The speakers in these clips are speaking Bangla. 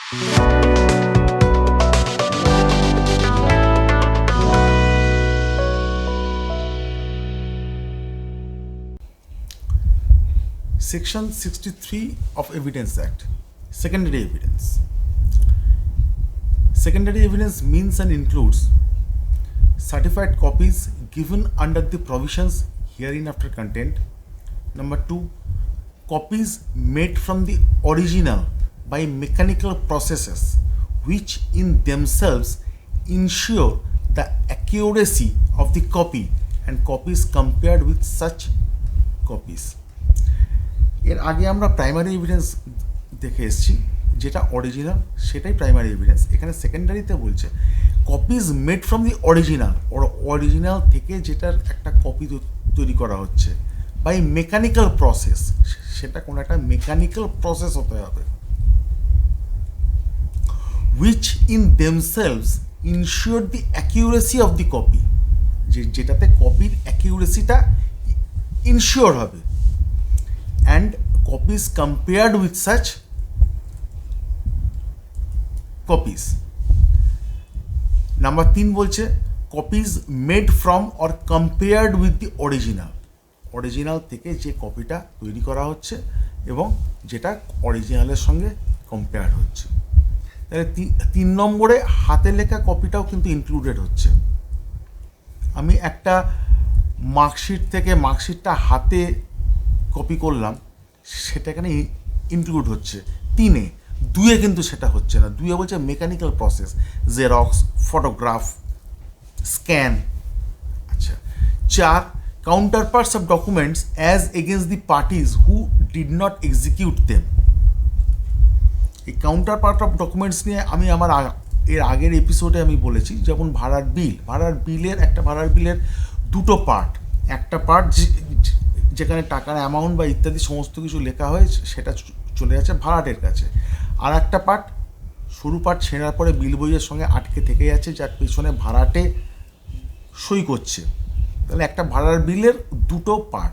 Section 63 of Evidence Act, Secondary Evidence. Secondary evidence means and includes certified copies given under the provisions hereinafter contained. Number 2, copies made from the original by mechanical processes which in themselves ensure the accuracy of the copy and copies compared with such copies. এর আগে আমরা প্রাইমারি এভিডেন্স দেখে এসেছি, যেটা অরিজিনাল সেটাই প্রাইমারি এভিডেন্স। এখানে সেকেন্ডারিতে বলছে copies made from the original, original থেকে যেটার একটা কপি তৈরি করা হচ্ছে বাই মেকানিক্যাল প্রসেস, সেটা কোনো একটা মেকানিক্যাল প্রসেস হতে হবে, which in themselves ensure the accuracy of the copy, যেটাতে কপির অ্যাকিউরেসিটা ইনশিওর হবে, and copies compared with such copies. Number 3 বলছে copies made from or compared with the original, original থেকে যে কপিটা তৈরি করা হচ্ছে এবং যেটা অরিজিনালের সঙ্গে কম্পেয়ার হচ্ছে। তাহলে 3 নম্বরে হাতে লেখা কপিটাও কিন্তু ইনক্লুডেড হচ্ছে। আমি একটা মার্কশিট থেকে মার্কশিটটা হাতে কপি করলাম, সেটা এখানে ইনক্লুড হচ্ছে। 3-এ, 2-এ কিন্তু সেটা হচ্ছে না। 2-এ বলছে mechanical process, xerox, photograph, scan. আচ্ছা, 4, counter parts of documents as against the parties who did not execute them. এই কাউন্টার পার্ট অফ ডকুমেন্টস নিয়ে আমি আমার এর আগের এপিসোডে আমি বলেছি, যেমন ভাড়ার বিলের দুটো পার্ট, একটা পার্ট যেখানে টাকার অ্যামাউন্ট বা ইত্যাদি সমস্ত কিছু লেখা হয় সেটা চলে যাচ্ছে ভাড়াটের কাছে, আর একটা পার্ট শুরু পার্ট ছেঁড়ার পরে বিল বইয়ের সঙ্গে আটকে থেকে যাচ্ছে, যার পিছনে ভাড়াটে সই করছে। তাহলে একটা ভাড়ার বিলের দুটো পার্ট।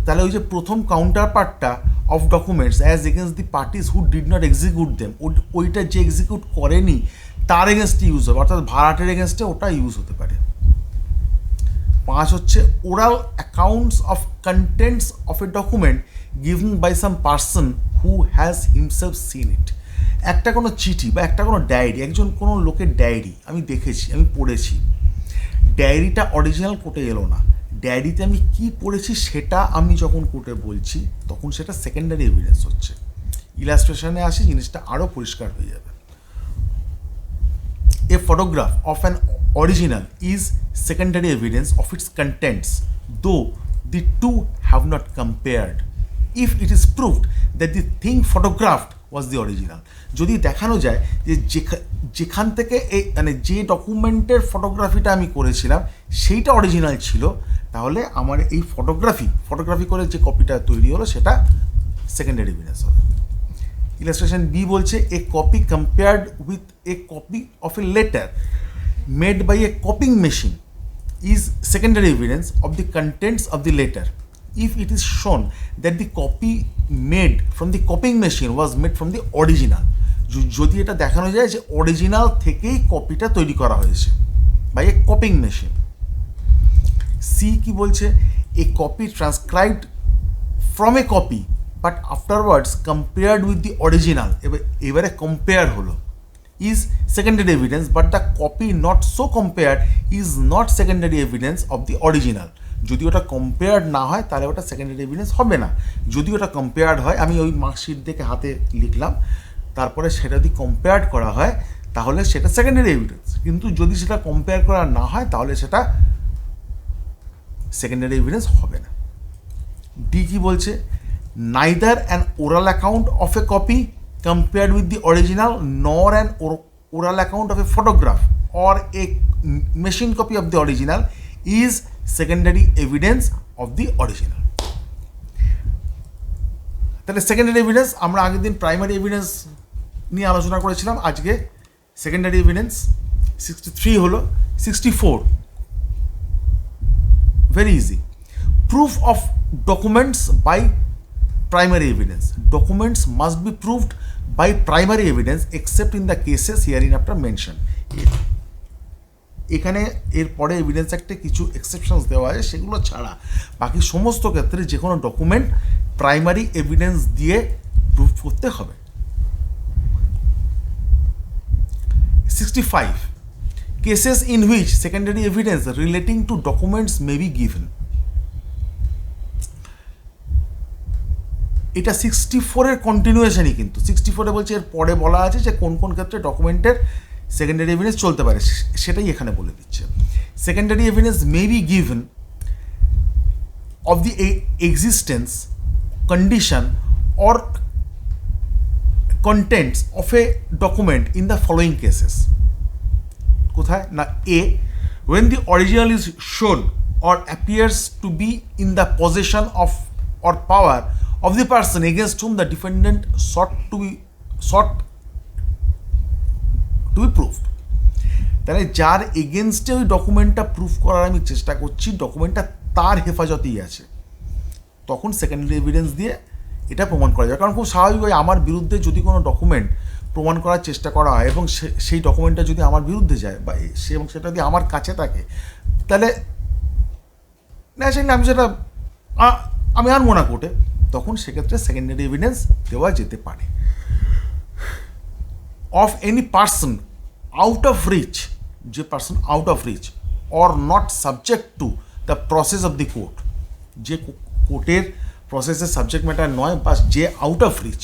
তাহলে ওই যে প্রথম কাউন্টার পার্টটা of documents as against the parties who did not execute them, ওইটা যে এক্সিকিউট করেনি তার এগেনস্টে ইউজ হবে, অর্থাৎ ভাড়াটের এগেনস্টে ওটা ইউজ হতে পারে। 5 হচ্ছে oral accounts of contents of a document given by some person who has himself seen it. একটা কোনো চিঠি বা একটা কোনো ডায়েরি, একজন কোনো লোকের ডায়েরি আমি দেখেছি, আমি পড়েছি, ডায়েরিটা অরিজিনাল কোর্টে এলো না, ডায়েরিতে আমি কি পড়েছি সেটা আমি যখন কোর্টে বলছি তখন সেটা সেকেন্ডারি এভিডেন্স হচ্ছে। ইলাস্ট্রেশনে আসি, জিনিসটা আরও পরিষ্কার হয়ে যাবে। A photograph of an original is secondary evidence of its contents, though the two have not compared, if it is proved that the thing photographed was the original. যদি দেখানো যায় যে যেখান থেকে মানে যে ডকুমেন্টের ফটোগ্রাফিটা আমি করেছিলাম সেইটা অরিজিনাল ছিল, তাহলে আমার এই ফটোগ্রাফি করে যে কপিটা তৈরি হলো সেটা সেকেন্ডারি এভিডেন্স হবে। ইলাস্ট্রেশন বি বলছে a copy compared with a copy of a letter made by a copying machine is secondary evidence of the contents of the letter if it is shown that the copy made from the copying machine was made from the original. যদি এটা দেখানো যায় যে অরিজিনাল থেকেই কপিটা তৈরি করা হয়েছে by a copying machine. C কি বলছে a copy transcribed from a copy but afterwards compared with the original, এবারে কম্পেয়ার হলো, is secondary evidence, but the copy not so compared is not secondary evidence of the original. যদি ওটা কম্পেয়ার্ড না হয় তাহলে ওটা সেকেন্ডারি এভিডেন্স হবে না। যদি ওটা কম্পেয়ার্ড হয়, আমি ওই মার্কশিট দেখে হাতে লিখলাম, তারপরে সেটা যদি কম্পেয়ার্ড করা হয় তাহলে সেটা সেকেন্ডারি এভিডেন্স, কিন্তু যদি সেটা কম্পেয়ার করা না হয় তাহলে সেটা সেকেন্ডারি এভিডেন্স হবে না। ডি কি বলছে neither an oral account of a copy compared with the original nor an oral account of a photograph or a machine copy of the original is secondary evidence of the original. তাহলে সেকেন্ডারি এভিডেন্স আমরা আগের দিন প্রাইমারি এভিডেন্স নিয়ে আলোচনা করেছিলাম, আজকে সেকেন্ডারি এভিডেন্স। 63 হলো। 64 very easy, proof of documents by primary evidence. Documents must be proved by primary evidence except in the cases hereinafter mention. এখানে এরপরে এভিডেন্স অ্যাক্টে কিছু এক্সেপশনস দেওয়া আছে, সেগুলো ছাড়া বাকি সমস্ত ক্ষেত্রে যে কোনো ডকুমেন্ট প্রাইমারি এভিডেন্স দিয়ে প্রুফ করতে হবে। 65. Cases in which secondary evidence relating to documents may be given. এটা 64-এর কন্টিনিউয়েশনই, কিন্তু 64-এ বলছে এর পরে বলা আছে যে কোন কোন ক্ষেত্রে ডকুমেন্টের সেকেন্ডারি এভিডেন্স চলতে পারে, সেটাই এখানে বলে দিচ্ছে। Secondary evidence may be given of the existence, condition or contents of a document in the following cases. কোথায় না, A, when the original is shown or appears to be in the possession of or power of the person against whom the defendant sought to be proved. তাহলে যার এগেনস্টে ওই ডকুমেন্টটা প্রুফ করার আমি চেষ্টা করছি, ডকুমেন্টটা তার হেফাজতেই আছে, তখন সেকেন্ডারি এভিডেন্স দিয়ে এটা প্রমাণ করা যায়। কারণ খুব স্বাভাবিকভাবে আমার বিরুদ্ধে যদি কোনো ডকুমেন্ট প্রমাণ করার চেষ্টা করা হয় এবং সেই ডকুমেন্টটা যদি আমার বিরুদ্ধে যায় বা এবং সেটা যদি আমার কাছে থাকে, তাহলে ন্যাচারালি আমি আনবো না কোর্টে, তখন সেক্ষেত্রে সেকেন্ডারি এভিডেন্স দেওয়া যেতে পারে। Of any person out of reach, যে person out of reach or not subject to the process of the court, যে কোর্টের প্রসেসের সাবজেক্ট ম্যাটার নয় বা যে আউট অফ রিচ,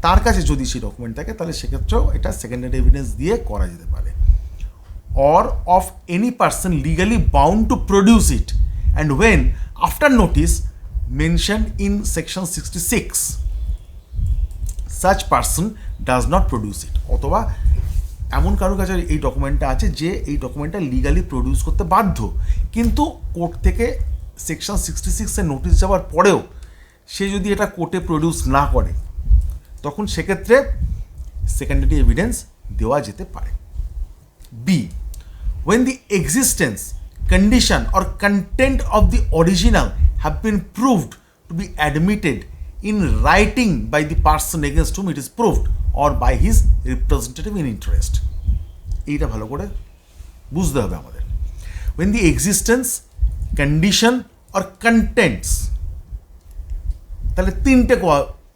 তার কাছে যদি সেই ডকুমেন্ট থাকে তাহলে সেক্ষেত্রেও এটা সেকেন্ডারি এভিডেন্স দিয়ে করা যেতে পারে। Or of any person legally bound to produce it and when after notice mention in section 66 such person does not produce it, অথবা এমন কারোর কাছে এই ডকুমেন্টটা আছে যে এই ডকুমেন্টটা লিগালি প্রডিউস করতে বাধ্য, কিন্তু কোর্ট থেকে সেকশন 66-এর নোটিশ যাওয়ার পরেও সে যদি এটা কোর্টে প্রডিউস না করে, তখন সেক্ষেত্রে সেকেন্ডারি এভিডেন্স দেওয়া যেতে পারে। B, when the existence, condition or content of the original have been proved to be admitted in writing by the person against whom it is proved or by his representative in interest. এইটা ভালো করে বুঝতে হবে আমাদের। when the existence, condition or contents, তাহলে তিনটে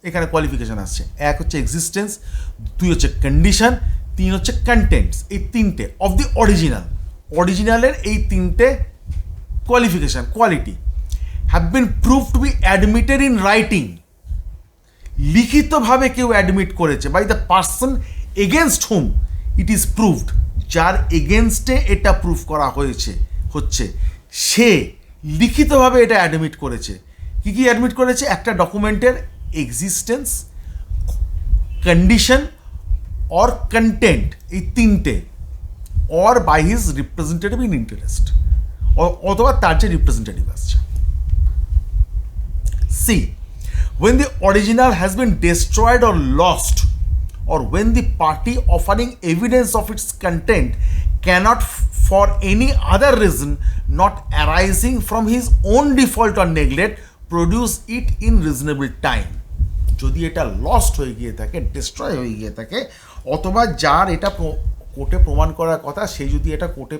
এখানে কোয়ালিফিকেশন আসছে। এক হচ্ছে এক্সিস্টেন্স, দুই হচ্ছে কন্ডিশন, তিন হচ্ছে কন্টেন্টস। এই তিনটে অফ দি অরিজিনালের এই তিনটে qualification, quality have been prove to be admitted in writing, লিখিতভাবে কেউ অ্যাডমিট করেছে, by the person against whom it is proved, যার এগেনস্টে এটা প্রুভ করা হচ্ছে সে লিখিতভাবে এটা অ্যাডমিট করেছে। কী কী অ্যাডমিট করেছে? একটা ডকুমেন্টের এক্সিস্টেন্স, কন্ডিশন অর কন্টেন্ট, এই তিনটে, or by his representative in interest, অথবা তার যে রিপ্রেজেন্টেটিভ আসছে। C, when the original has been destroyed or lost, or when the party offering evidence of its content cannot for any other reason not arising from his own default or neglect produce it in reasonable time. যদি এটা লস্ট হয়ে গিয়ে থাকে, ডিস্ট্রয় হয়ে গিয়ে থাকে, অথবা যার এটা কোর্টে প্রমাণ করার কথা সে যদি এটা কোর্টে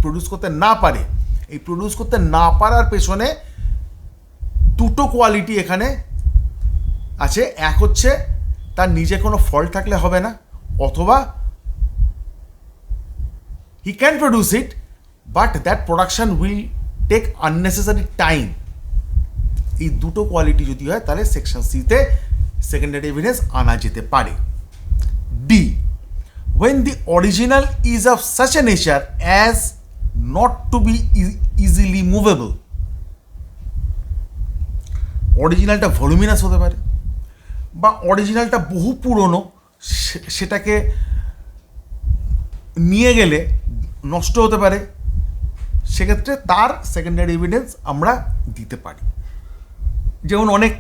প্রডিউস করতে না পারে, এই প্রডিউস করতে না পারার পেছনে দুটো কোয়ালিটি এখানে আছে। এক হচ্ছে তার নিজে কোনো ফল্ট থাকলে হবে না, অথবা he can produce it but that production will take unnecessary time। এই দুটো কোয়ালিটি যদি হয় তাহলে সেকশন সিতে সেকেন্ডারি এভিডেন্স আনা যেতে পারে। D, when the original is of such a nature as not to be easily movable, অরিজিনালটা ভলিউমিনাস হতে পারে বা অরিজিনালটা বহু পুরনো, সেটাকে নিয়ে গেলে নষ্ট হতে পারে, সেক্ষেত্রে তার সেকেন্ডারি এভিডেন্স আমরা দিতে পারি। যেমন অনেক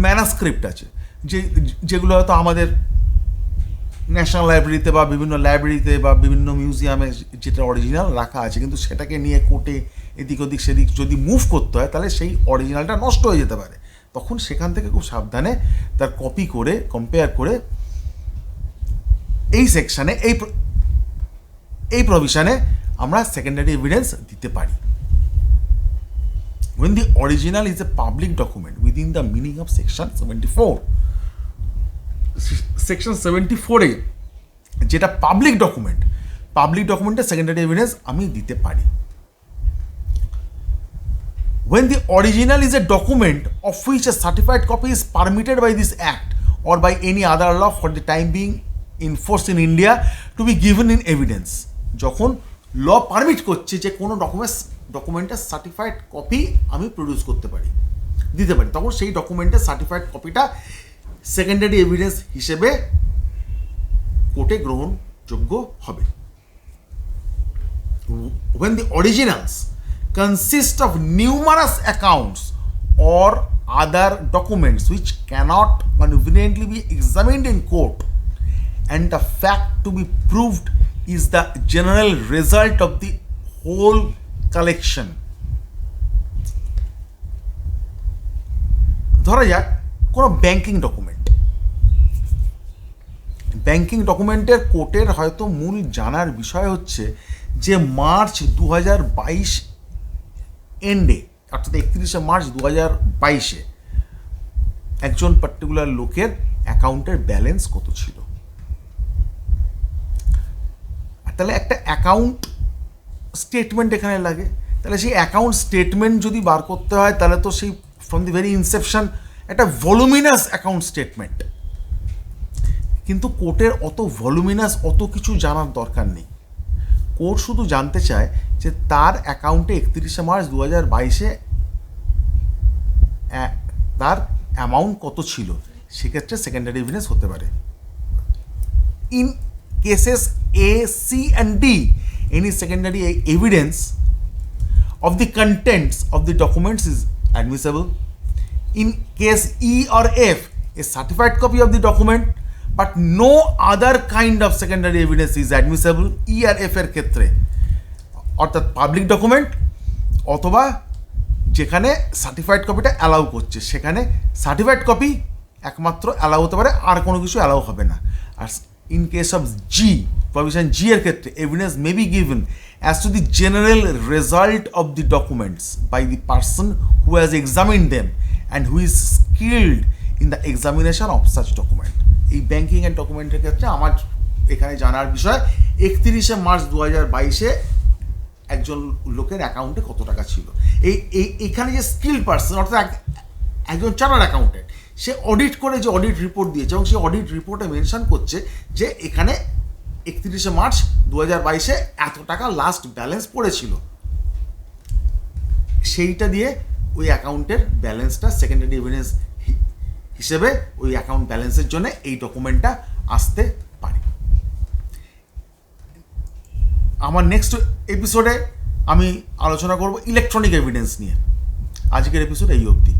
ম্যানাস্ক্রিপ্ট আছে যেগুলো হয়তো আমাদের ন্যাশনাল লাইব্রেরিতে বা বিভিন্ন লাইব্রেরিতে বা বিভিন্ন মিউজিয়ামে যেটা অরিজিনাল রাখা আছে, কিন্তু সেটাকে নিয়ে কোর্টে এদিক ওদিক সেদিক যদি মুভ করতে হয় তাহলে সেই অরিজিনালটা নষ্ট হয়ে যেতে পারে, তখন সেখান থেকে খুব সাবধানে তার কপি করে কম্পেয়ার করে এই সেকশানে এই প্রভিশনে আমরা সেকেন্ডারি এভিডেন্স দিতে পারি। When the original is a public document within the meaning of section 74, section 74-এ যেটা পাবলিক ডকুমেন্টের সেকেন্ডারি এভিডেন্স আমি দিতে পারি। When the original is a document of which a certified copy is permitted by this act or by any other law for the time being in force in India to be given in evidence, যখন ল পারমিট করছে যে কোনো ডকুমেন্টের সার্টিফাইড কপি আমি প্রডিউস করতে পারি, দিতে পারি, তখন সেই ডকুমেন্টের সার্টিফাইড কপিটা সেকেন্ডারি এভিডেন্স হিসেবে কোর্টে গ্রহণযোগ্য হবে। When the originals consist of numerous accounts or other documents which cannot conveniently be examined in court and the fact to be proved is the general result of the whole collection. ধরা যাক কোনো ব্যাংকিং ডকুমেন্টের কোর্টের হয়তো মূল জানার বিষয় হচ্ছে যে মার্চ 2022 এন্ডে, অর্থাৎ 31শে মার্চ 2022-এ একজন পার্টিকুলার লোকের অ্যাকাউন্টের ব্যালেন্স কত ছিল। তাহলে একটা অ্যাকাউন্ট স্টেটমেন্ট এখানে লাগে, তাহলে সেই অ্যাকাউন্ট স্টেটমেন্ট যদি বার করতে হয় তাহলে তো সেই ফ্রম দি ভেরি ইনসেপশন একটা ভলিউমিনাস অ্যাকাউন্ট স্টেটমেন্ট। কিন্তু কোর্টের অত ভলিউমিনাস অত কিছু জানার দরকার নেই। কোর্ট শুধু জানতে চায় যে তার অ্যাকাউন্টে 31শে মার্চ 2022-এ তার অ্যামাউন্ট কত ছিল, সেক্ষেত্রে সেকেন্ডারি এভিডেন্স হতে পারে। In cases A, C and D, any secondary evidence of the contents of the documents is admissible. In case E or F, a certified copy of the document but no other kind of secondary evidence is admissible. E আর F এর ক্ষেত্রে অর্থাৎ পাবলিক ডকুমেন্ট অথবা যেখানে সার্টিফাইড কপিটা অ্যালাউ করছে সেখানে সার্টিফাইড কপি একমাত্র অ্যালাউ হতে পারে, আর কোনো কিছু অ্যালাউ হবে না। আর in case of G, provision G এর ক্ষেত্রে evidence may be given as to the general result of the documents by the person who has examined them and who is skilled in the examination of such document. এই ব্যাংকিং এন্ড ডকুমেন্টের ক্ষেত্রে আমার এখানে জানার বিষয় 31শে মার্চ 2022-এ একজন লোকের অ্যাকাউন্টে কত টাকা ছিল। এখানে যে স্কিল পার্সন অর্থাৎ একজন চার্টার্ড অ্যাকাউন্টেন্ট, সে অডিট করে যে অডিট রিপোর্ট দিয়েছে এবং সেই অডিট রিপোর্টে মেনশন করছে যে এখানে 31শে মার্চ 2022-এ এত টাকা লাস্ট ব্যালেন্স পড়েছিল, সেইটা দিয়ে ওই অ্যাকাউন্টের ব্যালেন্সটা সেকেন্ডারি এভিডেন্স হিসেবে ওই অ্যাকাউন্ট ব্যালেন্সের জন্য এই ডকুমেন্টটা আসতে পারে। আমার নেক্সট এপিসোডে আমি আলোচনা করব ইলেকট্রনিক এভিডেন্স নিয়ে। আজকের এপিসোড এই অবধি।